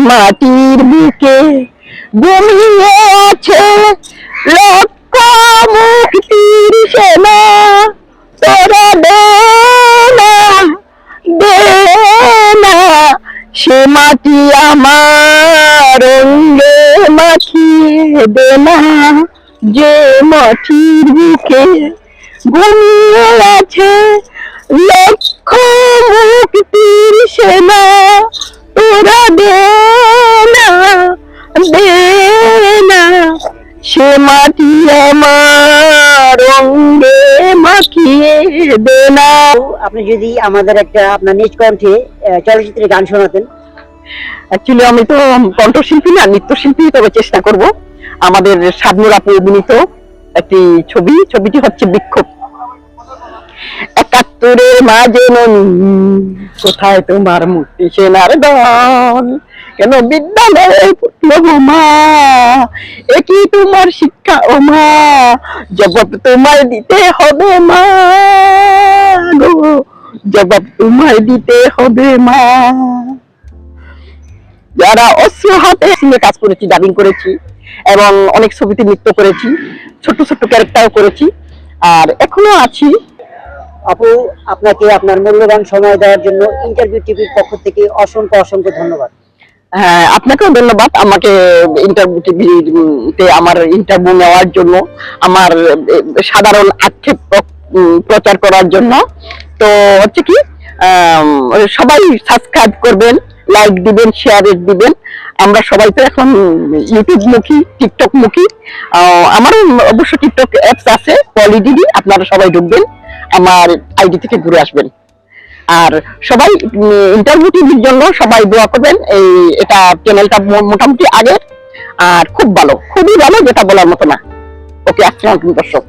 মাটির বুকে ঘুমিয়ে আছে লক্ষ মুক্তির সেনা, তোরা দে না, দে না সে মাটি আমার অঙ্গে মাখিয়ে দে না, যে মাটির বুকে ঘুমিয়ে আছে লক্ষ মুক্তির সেনা, তোরা দে না, দে না সে মাটি আমার অঙ্গে মাখিয়ে দে না। আপনি যদি আমাদের একটা আপনার নিজ কণ্ঠে চলচ্চিত্রের গান শোনাতেন। অ্যাকচুয়ালি আমি তো কণ্ঠশিল্পী না, নৃত্যশিল্পী, তবে চেষ্টা করব। আমাদের শাবনূর আপু অভিনীত একটি ছবিটি হচ্ছে বিক্ষোভ। ৭১-এর মাঝে ননি কোথায় তোমার মুক্তি সেনার দল, কেন বিদ্যালয়ে ফুটল মা, একই তোমার শিক্ষা ও মা, জবাব তোমায় দিতে হবে মা গো, জবাব তোমায় দিতে হবে মা। যারা অস্ত্র হাতে নিয়ে কাজ করেছি, ডাবিং করেছি এবং অনেক ছবিতে নৃত্য করেছি, ছোট ছোট ক্যারেক্টারও করেছি, আর এখনো আছি। আপু, আপনাকে আপনার মূল্যবান সময় দেওয়ার জন্য ইন্টারভিউ টিভির পক্ষ থেকে অসংখ্য অসংখ্য ধন্যবাদ। হ্যাঁ, আপনাকেও ধন্যবাদ আমাকে ইন্টারভিউ টিভিতে আমার ইন্টারভিউ নেওয়ার জন্য, আমার সাধারণ আক্ষেপ প্রচার করার জন্য। তো হচ্ছে কি, সবাই সাবস্ক্রাইব করবেন, লাইক দিবেন, শেয়ার দিবেন। আমরা সবাই তো এখন ইউটিউব মুখী, টিকটক মুখী। আমারও অবশ্য টিকটক অ্যাপস আছে, পলিডিডি, আপনারা সবাই ঢুকবেন, আমার আইডি থেকে ঘুরে আসবেন। আর সবাই ইন্টারভিউ টিভির জন্য সবাই দোয়া করবেন। এটা চ্যানেলটা মোটামুটি আগের, আর খুব ভালো, খুবই ভালো, যেটা বলার মতো না। ওকে, আসসালামু আলাইকুম দর্শক।